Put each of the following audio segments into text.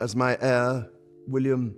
as my heir, William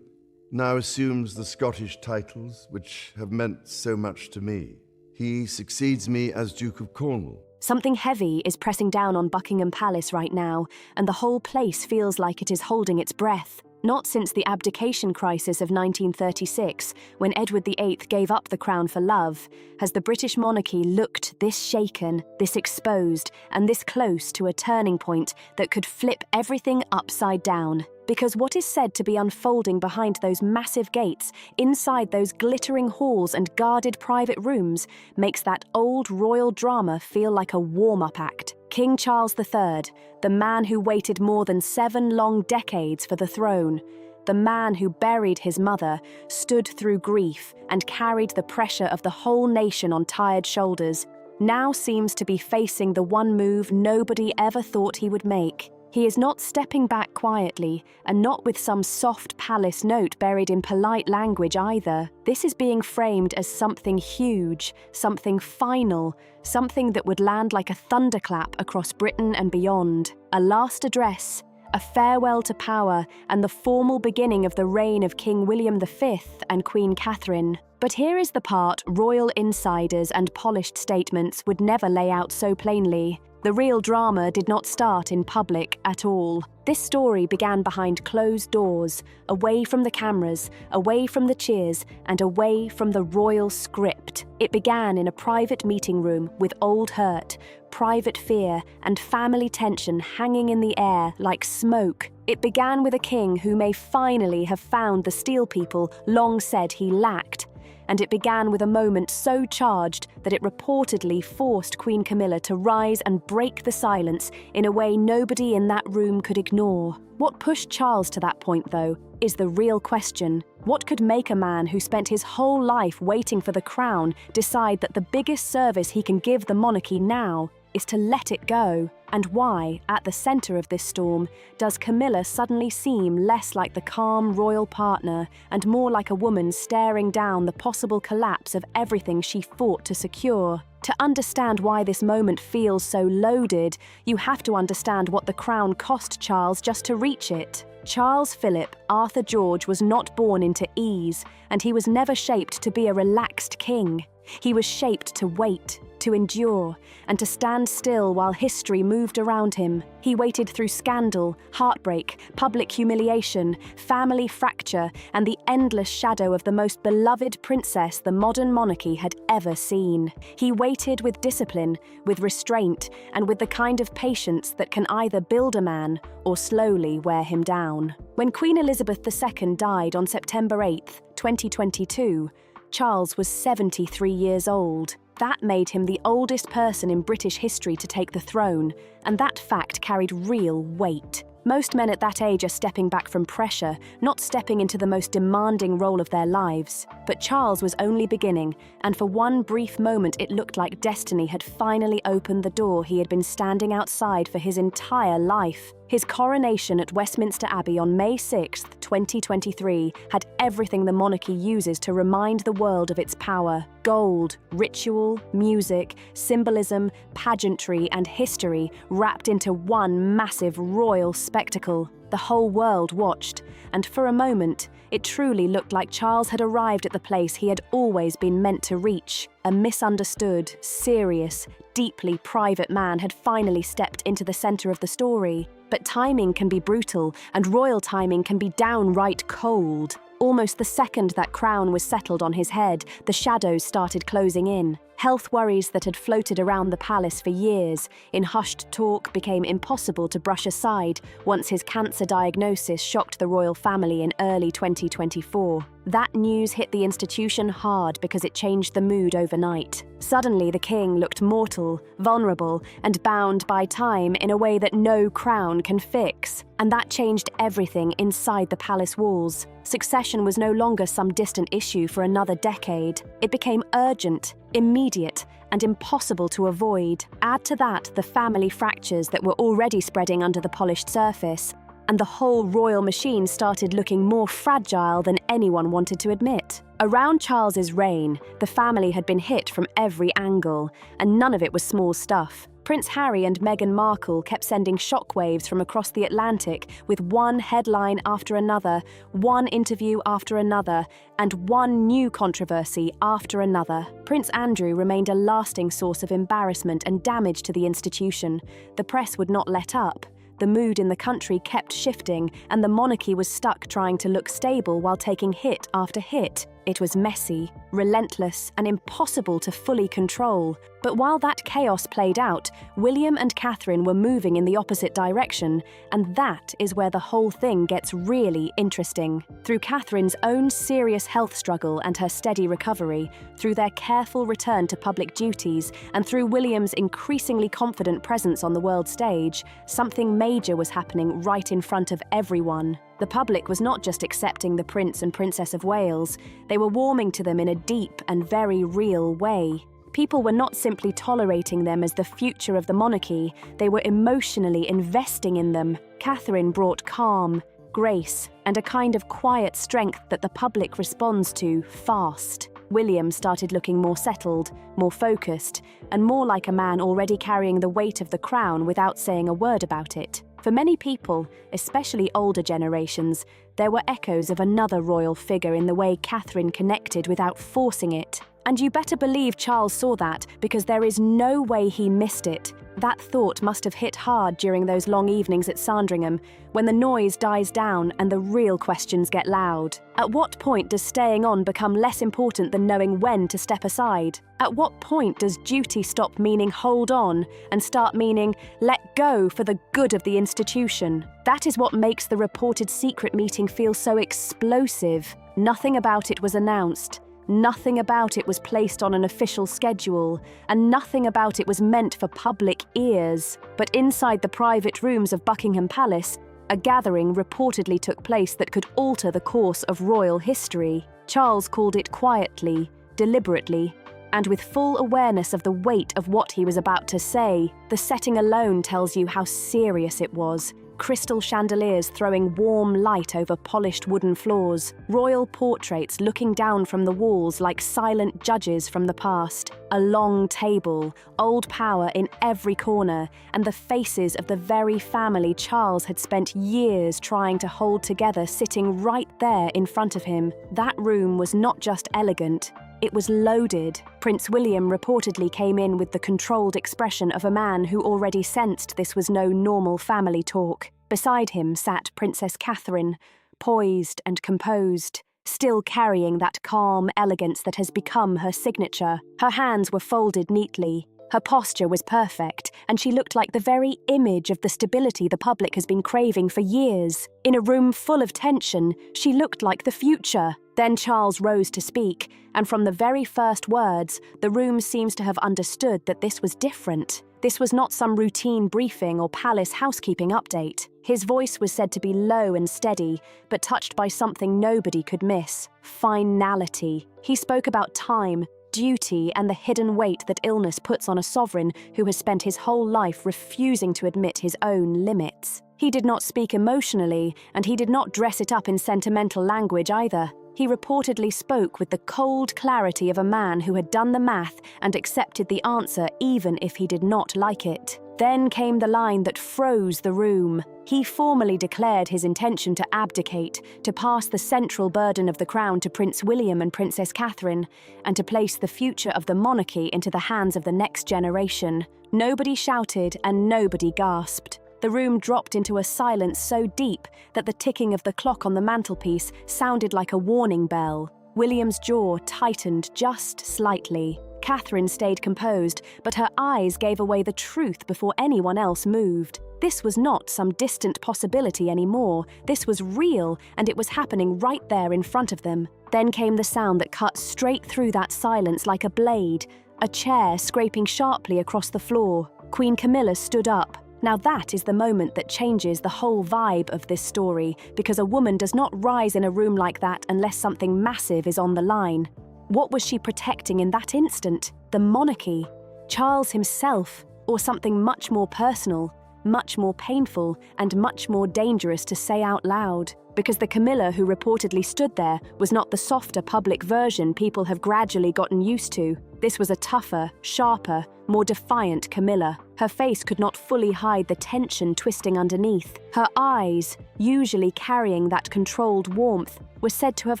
now assumes the Scottish titles which have meant so much to me. He succeeds me as Duke of Cornwall. Something heavy is pressing down on Buckingham Palace right now, and the whole place feels like it is holding its breath. Not since the abdication crisis of 1936, when Edward VIII gave up the crown for love, has the British monarchy looked this shaken, this exposed, and this close to a turning point that could flip everything upside down. Because what is said to be unfolding behind those massive gates, inside those glittering halls and guarded private rooms, makes that old royal drama feel like a warm-up act. King Charles III, the man who waited more than 7 long decades for the throne, the man who buried his mother, stood through grief and carried the pressure of the whole nation on tired shoulders, now seems to be facing the one move nobody ever thought he would make. He is not stepping back quietly, and not with some soft palace note buried in polite language either. This is being framed as something huge, something final, something that would land like a thunderclap across Britain and beyond. A last address, a farewell to power, and the formal beginning of the reign of King William V and Queen Catherine. But here is the part royal insiders and polished statements would never lay out so plainly. The real drama did not start in public at all. This story began behind closed doors, away from the cameras, away from the cheers, and away from the royal script. It began in a private meeting room with old hurt, private fear, and family tension hanging in the air like smoke. It began with a king who may finally have found the steel people long said he lacked. And it began with a moment so charged that it reportedly forced Queen Camilla to rise and break the silence in a way nobody in that room could ignore. What pushed Charles to that point, though, is the real question. What could make a man who spent his whole life waiting for the crown decide that the biggest service he can give the monarchy now is to let it go? And why, at the centre of this storm, does Camilla suddenly seem less like the calm royal partner and more like a woman staring down the possible collapse of everything she fought to secure? To understand why this moment feels so loaded, you have to understand what the crown cost Charles just to reach it. Charles Philip Arthur George was not born into ease, and he was never shaped to be a relaxed king. He was shaped to wait, to endure, and to stand still while history moved around him. He waited through scandal, heartbreak, public humiliation, family fracture, and the endless shadow of the most beloved princess the modern monarchy had ever seen. He waited with discipline, with restraint, and with the kind of patience that can either build a man or slowly wear him down. When Queen Elizabeth II died on September 8, 2022, Charles was 73 years old. That made him the oldest person in British history to take the throne, and that fact carried real weight. Most men at that age are stepping back from pressure, not stepping into the most demanding role of their lives. But Charles was only beginning, and for one brief moment it looked like destiny had finally opened the door he had been standing outside for his entire life. His coronation at Westminster Abbey on May 6, 2023, had everything the monarchy uses to remind the world of its power. Gold, ritual, music, symbolism, pageantry, and history wrapped into one massive royal spectacle. The whole world watched, and for a moment, it truly looked like Charles had arrived at the place he had always been meant to reach. A misunderstood, serious, deeply private man had finally stepped into the center of the story. But timing can be brutal, and royal timing can be downright cold. Almost the second that crown was settled on his head, the shadows started closing in. Health worries that had floated around the palace for years, in hushed talk, became impossible to brush aside once his cancer diagnosis shocked the royal family in early 2024. That news hit the institution hard because it changed the mood overnight. Suddenly, the king looked mortal, vulnerable, and bound by time in a way that no crown can fix. And that changed everything inside the palace walls. Succession was no longer some distant issue for another decade. It became urgent, immediate, and impossible to avoid. Add to that the family fractures that were already spreading under the polished surface, and the whole royal machine started looking more fragile than anyone wanted to admit. Around Charles's reign, the family had been hit from every angle, and none of it was small stuff. Prince Harry and Meghan Markle kept sending shockwaves from across the Atlantic with one headline after another, one interview after another, and one new controversy after another. Prince Andrew remained a lasting source of embarrassment and damage to the institution. The press would not let up. The mood in the country kept shifting, and the monarchy was stuck trying to look stable while taking hit after hit. It was messy, relentless, and impossible to fully control. But while that chaos played out, William and Catherine were moving in the opposite direction, and that is where the whole thing gets really interesting. Through Catherine's own serious health struggle and her steady recovery, through their careful return to public duties, and through William's increasingly confident presence on the world stage, something major was happening right in front of everyone. The public was not just accepting the Prince and Princess of Wales, they were warming to them in a deep and very real way. People were not simply tolerating them as the future of the monarchy, they were emotionally investing in them. Catherine brought calm, grace, and a kind of quiet strength that the public responds to fast. William started looking more settled, more focused, and more like a man already carrying the weight of the crown without saying a word about it. For many people, especially older generations, there were echoes of another royal figure in the way Catherine connected without forcing it. And you better believe Charles saw that, because there is no way he missed it. That thought must have hit hard during those long evenings at Sandringham, when the noise dies down and the real questions get loud. At what point does staying on become less important than knowing when to step aside? At what point does duty stop meaning hold on and start meaning let go for the good of the institution? That is what makes the reported secret meeting feel so explosive. Nothing about it was announced. Nothing about it was placed on an official schedule, and nothing about it was meant for public ears. But inside the private rooms of Buckingham Palace, a gathering reportedly took place that could alter the course of royal history. Charles called it quietly, deliberately, and with full awareness of the weight of what he was about to say. The setting alone tells you how serious it was. Crystal chandeliers throwing warm light over polished wooden floors, royal portraits looking down from the walls like silent judges from the past, a long table, old power in every corner, and the faces of the very family Charles had spent years trying to hold together sitting right there in front of him. That room was not just elegant, it was loaded. Prince William reportedly came in with the controlled expression of a man who already sensed this was no normal family talk. Beside him sat Princess Catherine, poised and composed, still carrying that calm elegance that has become her signature. Her hands were folded neatly. Her posture was perfect, and she looked like the very image of the stability the public has been craving for years. In a room full of tension, she looked like the future. Then Charles rose to speak, and from the very first words, the room seems to have understood that this was different. This was not some routine briefing or palace housekeeping update. His voice was said to be low and steady, but touched by something nobody could miss: finality. He spoke about time, duty, and the hidden weight that illness puts on a sovereign who has spent his whole life refusing to admit his own limits. He did not speak emotionally, and he did not dress it up in sentimental language either. He reportedly spoke with the cold clarity of a man who had done the math and accepted the answer even if he did not like it. Then came the line that froze the room. He formally declared his intention to abdicate, to pass the central burden of the crown to Prince William and Princess Catherine, and to place the future of the monarchy into the hands of the next generation. Nobody shouted and nobody gasped. The room dropped into a silence so deep that the ticking of the clock on the mantelpiece sounded like a warning bell. William's jaw tightened just slightly. Catherine stayed composed, but her eyes gave away the truth before anyone else moved. This was not some distant possibility anymore. This was real, and it was happening right there in front of them. Then came the sound that cut straight through that silence like a blade, a chair scraping sharply across the floor. Queen Camilla stood up. Now that is the moment that changes the whole vibe of this story, because a woman does not rise in a room like that unless something massive is on the line. What was she protecting in that instant? The monarchy? Charles himself? Or something much more personal? much more painful, and much more dangerous to say out loud. Because the Camilla who reportedly stood there was not the softer public version people have gradually gotten used to. This was a tougher, sharper, more defiant Camilla. Her face could not fully hide the tension twisting underneath. Her eyes, usually carrying that controlled warmth, were said to have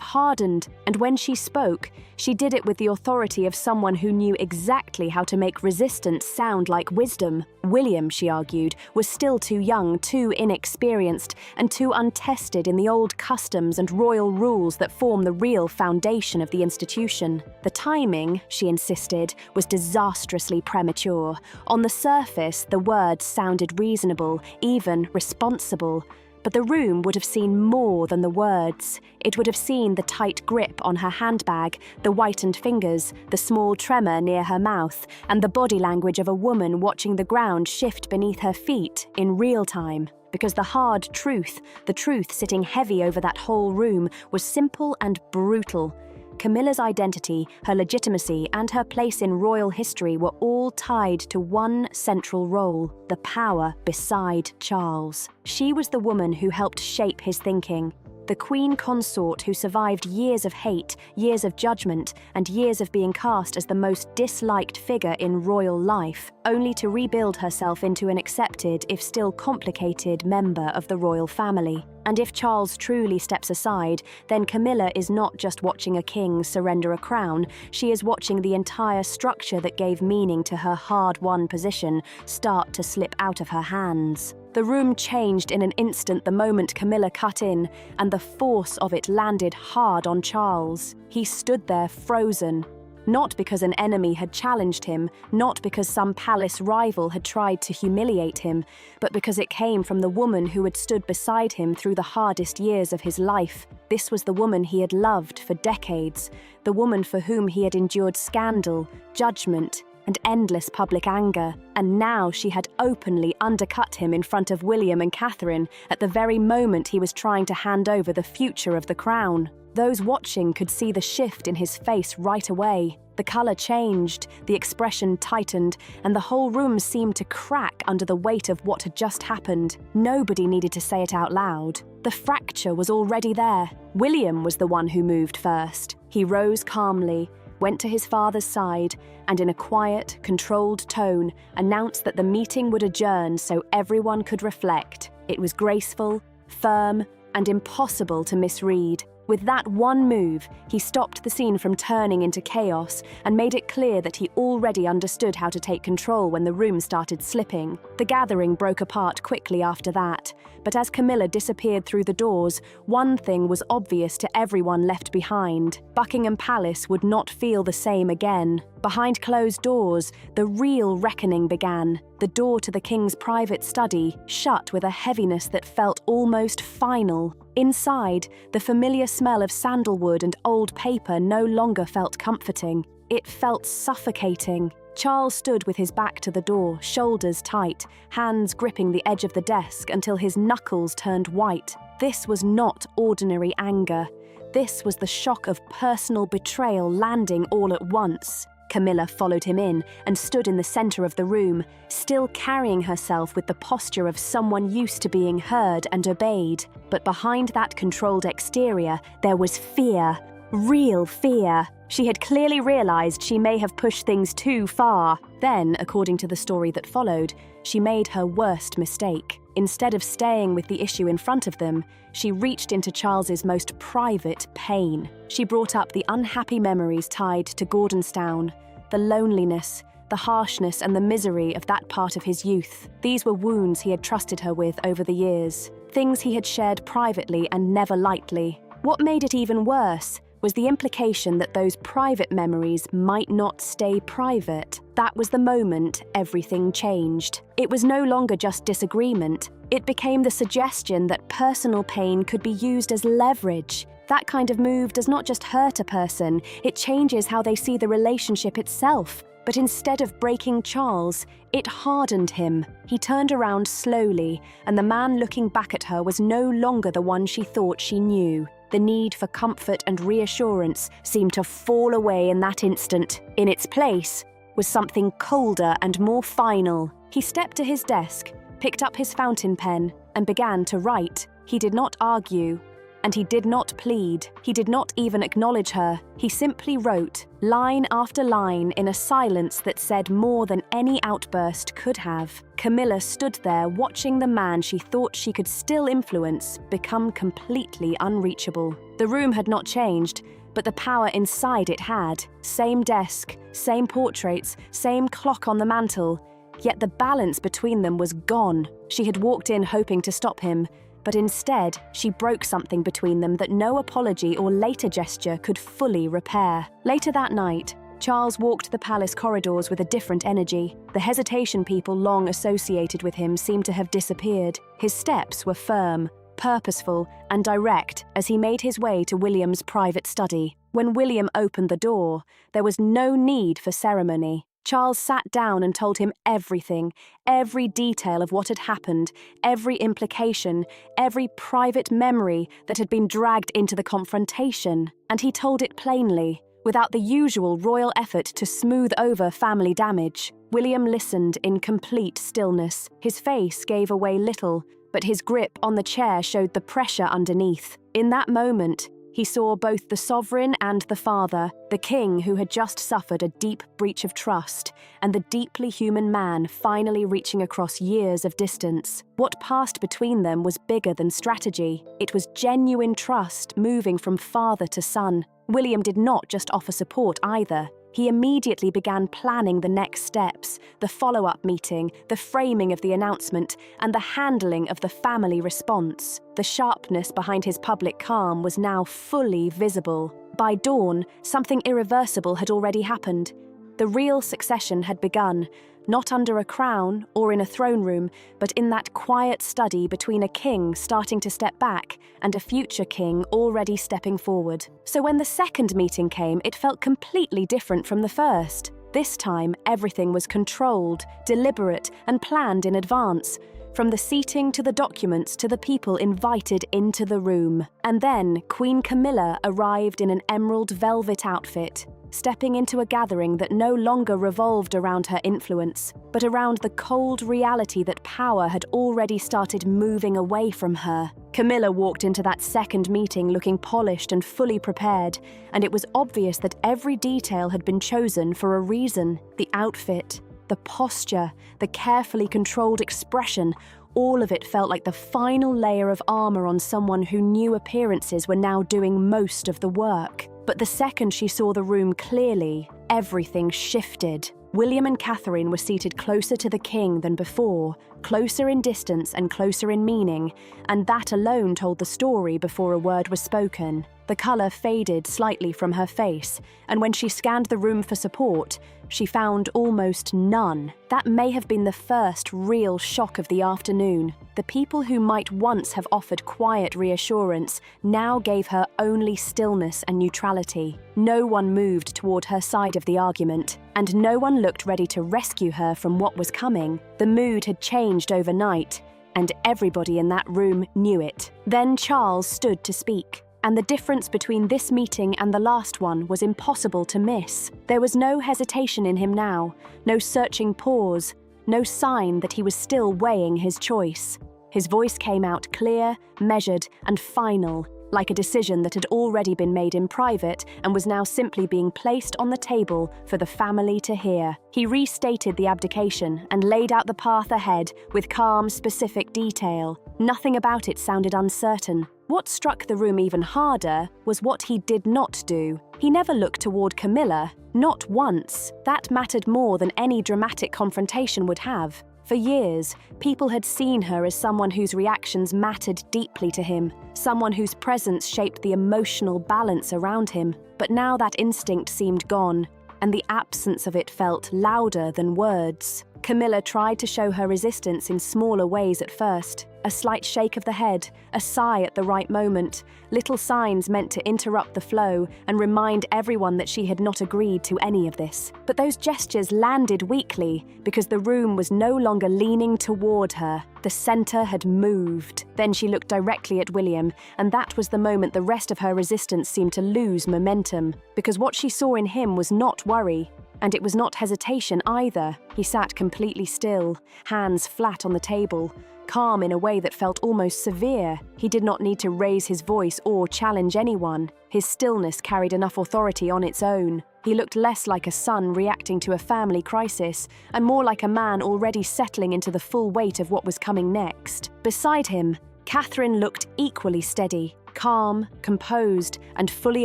hardened, and when she spoke, she did it with the authority of someone who knew exactly how to make resistance sound like wisdom. William, she argued, was still too young, too inexperienced, and too untested in the old customs and royal rules that form the real foundation of the institution. The timing, she insisted, was disastrously premature. On the surface, the words sounded reasonable, even responsible. But the room would have seen more than the words. It would have seen the tight grip on her handbag, the whitened fingers, the small tremor near her mouth, and the body language of a woman watching the ground shift beneath her feet in real time. Because the hard truth, the truth sitting heavy over that whole room, was simple and brutal. Camilla's identity, her legitimacy, and her place in royal history were all tied to one central role: the power beside Charles. She was the woman who helped shape his thinking, the queen consort who survived years of hate, years of judgment, and years of being cast as the most disliked figure in royal life, only to rebuild herself into an accepted, if still complicated, member of the royal family. And if Charles truly steps aside, then Camilla is not just watching a king surrender a crown, she is watching the entire structure that gave meaning to her hard-won position start to slip out of her hands. The room changed in an instant the moment Camilla cut in, and the force of it landed hard on Charles. He stood there frozen. Not because an enemy had challenged him, not because some palace rival had tried to humiliate him, but because it came from the woman who had stood beside him through the hardest years of his life. This was the woman he had loved for decades, the woman for whom he had endured scandal, judgment, and endless public anger. And now she had openly undercut him in front of William and Catherine at the very moment he was trying to hand over the future of the crown. Those watching could see the shift in his face right away. The colour changed, the expression tightened, and the whole room seemed to crack under the weight of what had just happened. Nobody needed to say it out loud. The fracture was already there. William was the one who moved first. He rose calmly, went to his father's side, and in a quiet, controlled tone, announced that the meeting would adjourn so everyone could reflect. It was graceful, firm, and impossible to misread. With that one move, he stopped the scene from turning into chaos and made it clear that he already understood how to take control when the room started slipping. The gathering broke apart quickly after that, but as Camilla disappeared through the doors, one thing was obvious to everyone left behind. Buckingham Palace would not feel the same again. Behind closed doors, the real reckoning began. The door to the king's private study shut with a heaviness that felt almost final. Inside, the familiar smell of sandalwood and old paper no longer felt comforting. It felt suffocating. Charles stood with his back to the door, shoulders tight, hands gripping the edge of the desk until his knuckles turned white. This was not ordinary anger. This was the shock of personal betrayal landing all at once. Camilla followed him in and stood in the center of the room, still carrying herself with the posture of someone used to being heard and obeyed. But behind that controlled exterior, there was fear. Real fear. She had clearly realized she may have pushed things too far. Then, according to the story that followed, she made her worst mistake. Instead of staying with the issue in front of them, she reached into Charles's most private pain. She brought up the unhappy memories tied to Gordonstown, the loneliness, the harshness and the misery of that part of his youth. These were wounds he had trusted her with over the years, things he had shared privately and never lightly. What made it even worse was the implication that those private memories might not stay private. That was the moment everything changed. It was no longer just disagreement. It became the suggestion that personal pain could be used as leverage. That kind of move does not just hurt a person, it changes how they see the relationship itself. But instead of breaking Charles, it hardened him. He turned around slowly, and the man looking back at her was no longer the one she thought she knew. The need for comfort and reassurance seemed to fall away in that instant. In its place was something colder and more final. He stepped to his desk, picked up his fountain pen, and began to write. He did not argue, and he did not plead. He did not even acknowledge her. He simply wrote, line after line, in a silence that said more than any outburst could have. Camilla stood there watching the man she thought she could still influence become completely unreachable. The room had not changed, but the power inside it had. Same desk, same portraits, same clock on the mantel. Yet the balance between them was gone. She had walked in hoping to stop him, but instead, she broke something between them that no apology or later gesture could fully repair. Later that night, Charles walked the palace corridors with a different energy. The hesitation people long associated with him seemed to have disappeared. His steps were firm, purposeful, and direct as he made his way to William's private study. When William opened the door, there was no need for ceremony. Charles sat down and told him everything, every detail of what had happened, every implication, every private memory that had been dragged into the confrontation. And he told it plainly, without the usual royal effort to smooth over family damage. William listened in complete stillness. His face gave away little, but his grip on the chair showed the pressure underneath. In that moment, he saw both the sovereign and the father, the king who had just suffered a deep breach of trust, and the deeply human man finally reaching across years of distance. What passed between them was bigger than strategy. It was genuine trust moving from father to son. William did not just offer support either. He immediately began planning the next steps, the follow-up meeting, the framing of the announcement, and the handling of the family response. The sharpness behind his public calm was now fully visible. By dawn, something irreversible had already happened. The real succession had begun, not under a crown or in a throne room, but in that quiet study between a king starting to step back and a future king already stepping forward. So when the second meeting came, it felt completely different from the first. This time, everything was controlled, deliberate, and planned in advance, from the seating to the documents to the people invited into the room. And then Queen Camilla arrived in an emerald velvet outfit, stepping into a gathering that no longer revolved around her influence, but around the cold reality that power had already started moving away from her. Camilla walked into that second meeting looking polished and fully prepared, and it was obvious that every detail had been chosen for a reason. The outfit, the posture, the carefully controlled expression, all of it felt like the final layer of armor on someone who knew appearances were now doing most of the work. But the second she saw the room clearly, everything shifted. William and Catherine were seated closer to the king than before, closer in distance and closer in meaning, and that alone told the story before a word was spoken. The colour faded slightly from her face, and when she scanned the room for support, she found almost none. That may have been the first real shock of the afternoon. The people who might once have offered quiet reassurance now gave her only stillness and neutrality. No one moved toward her side of the argument, and no one looked ready to rescue her from what was coming. The mood had changed overnight, and everybody in that room knew it. Then Charles stood to speak. And the difference between this meeting and the last one was impossible to miss. There was no hesitation in him now, no searching pause, no sign that he was still weighing his choice. His voice came out clear, measured, and final, like a decision that had already been made in private and was now simply being placed on the table for the family to hear. He restated the abdication and laid out the path ahead with calm, specific detail. Nothing about it sounded uncertain. What struck the room even harder was what he did not do. He never looked toward Camilla, not once. That mattered more than any dramatic confrontation would have. For years, people had seen her as someone whose reactions mattered deeply to him, someone whose presence shaped the emotional balance around him. But now that instinct seemed gone, and the absence of it felt louder than words. Camilla tried to show her resistance in smaller ways at first. A slight shake of the head, a sigh at the right moment, little signs meant to interrupt the flow and remind everyone that she had not agreed to any of this. But those gestures landed weakly because the room was no longer leaning toward her. The center had moved. Then she looked directly at William, and that was the moment the rest of her resistance seemed to lose momentum, because what she saw in him was not worry. And it was not hesitation either. He sat completely still, hands flat on the table, calm in a way that felt almost severe. He did not need to raise his voice or challenge anyone. His stillness carried enough authority on its own. He looked less like a son reacting to a family crisis, and more like a man already settling into the full weight of what was coming next. Beside him, Catherine looked equally steady, calm, composed, and fully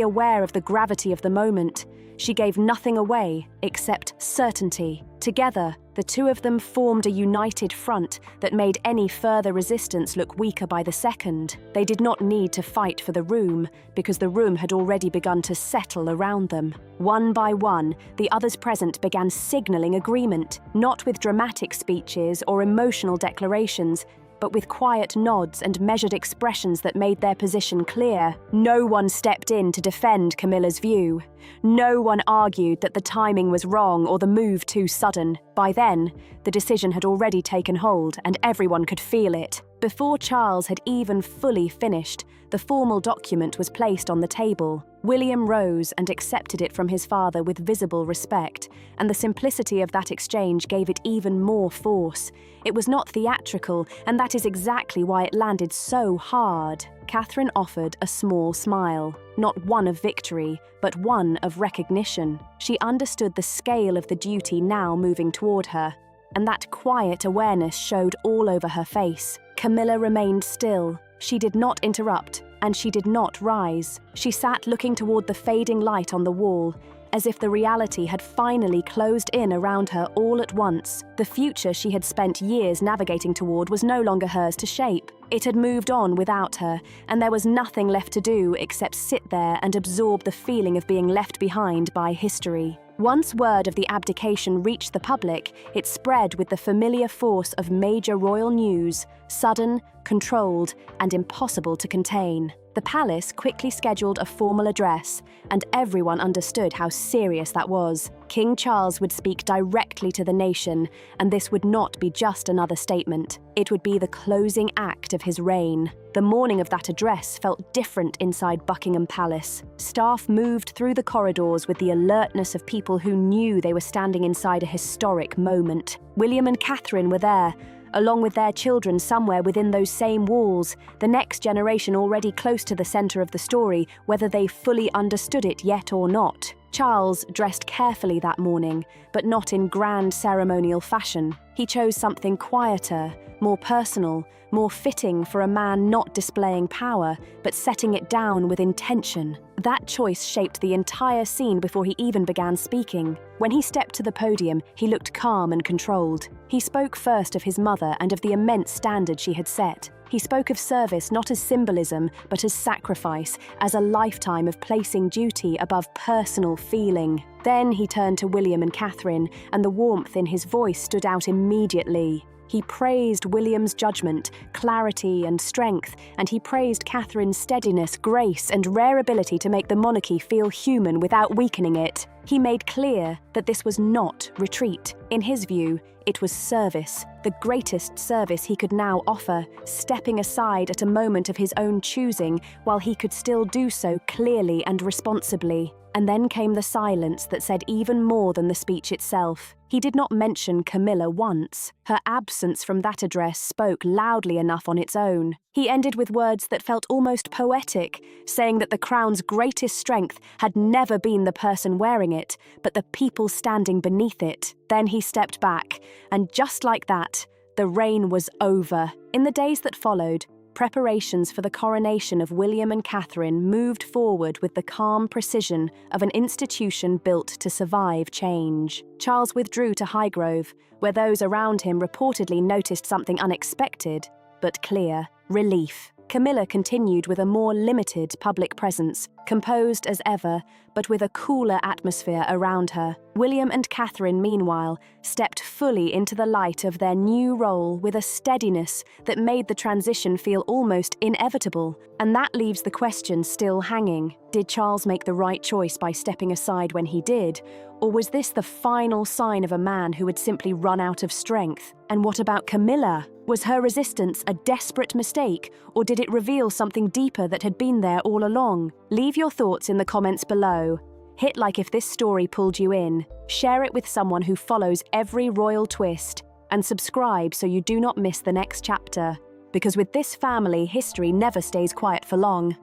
aware of the gravity of the moment. She gave nothing away except certainty. Together, the two of them formed a united front that made any further resistance look weaker by the second. They did not need to fight for the room, because the room had already begun to settle around them. One by one, the others present began signaling agreement, not with dramatic speeches or emotional declarations, but with quiet nods and measured expressions that made their position clear. No one stepped in to defend Camilla's view. No one argued that the timing was wrong or the move too sudden. By then, the decision had already taken hold, and everyone could feel it. Before Charles had even fully finished, the formal document was placed on the table. William rose and accepted it from his father with visible respect, and the simplicity of that exchange gave it even more force. It was not theatrical, and that is exactly why it landed so hard. Catherine offered a small smile, not one of victory, but one of recognition. She understood the scale of the duty now moving toward her, and that quiet awareness showed all over her face. Camilla remained still. She did not interrupt, and she did not rise. She sat looking toward the fading light on the wall, as if the reality had finally closed in around her all at once. The future she had spent years navigating toward was no longer hers to shape. It had moved on without her, and there was nothing left to do except sit there and absorb the feeling of being left behind by history. Once word of the abdication reached the public, it spread with the familiar force of major royal news, sudden, controlled, and impossible to contain. The palace quickly scheduled a formal address, and everyone understood how serious that was. King Charles would speak directly to the nation, and this would not be just another statement. It would be the closing act of his reign. The morning of that address felt different inside Buckingham Palace. Staff moved through the corridors with the alertness of people who knew they were standing inside a historic moment. William and Catherine were there, along with their children somewhere within those same walls, the next generation already close to the center of the story, whether they fully understood it yet or not. Charles dressed carefully that morning, but not in grand ceremonial fashion. He chose something quieter, more personal, more fitting for a man not displaying power, but setting it down with intention. That choice shaped the entire scene before he even began speaking. When he stepped to the podium, he looked calm and controlled. He spoke first of his mother and of the immense standard she had set. He spoke of service not as symbolism, but as sacrifice, as a lifetime of placing duty above personal feeling. Then he turned to William and Catherine, and the warmth in his voice stood out immediately. He praised William's judgment, clarity, and strength, and he praised Catherine's steadiness, grace, and rare ability to make the monarchy feel human without weakening it. He made clear that this was not retreat. In his view, it was service, the greatest service he could now offer, stepping aside at a moment of his own choosing while he could still do so clearly and responsibly. And then came the silence that said even more than the speech itself. He did not mention Camilla once. Her absence from that address spoke loudly enough on its own. He ended with words that felt almost poetic, saying that the crown's greatest strength had never been the person wearing it, but the people standing beneath it. Then he stepped back, and just like that, the reign was over. In the days that followed, preparations for the coronation of William and Catherine moved forward with the calm precision of an institution built to survive change. Charles withdrew to Highgrove, where those around him reportedly noticed something unexpected, but clear: relief. Camilla continued with a more limited public presence, composed as ever, but with a cooler atmosphere around her. William and Catherine, meanwhile, stepped fully into the light of their new role with a steadiness that made the transition feel almost inevitable. And that leaves the question still hanging. Did Charles make the right choice by stepping aside when he did? Or was this the final sign of a man who had simply run out of strength? And what about Camilla? Was her resistance a desperate mistake, or did it reveal something deeper that had been there all along? Leave your thoughts in the comments below. Hit like if this story pulled you in, share it with someone who follows every royal twist, and subscribe so you do not miss the next chapter. Because with this family, history never stays quiet for long.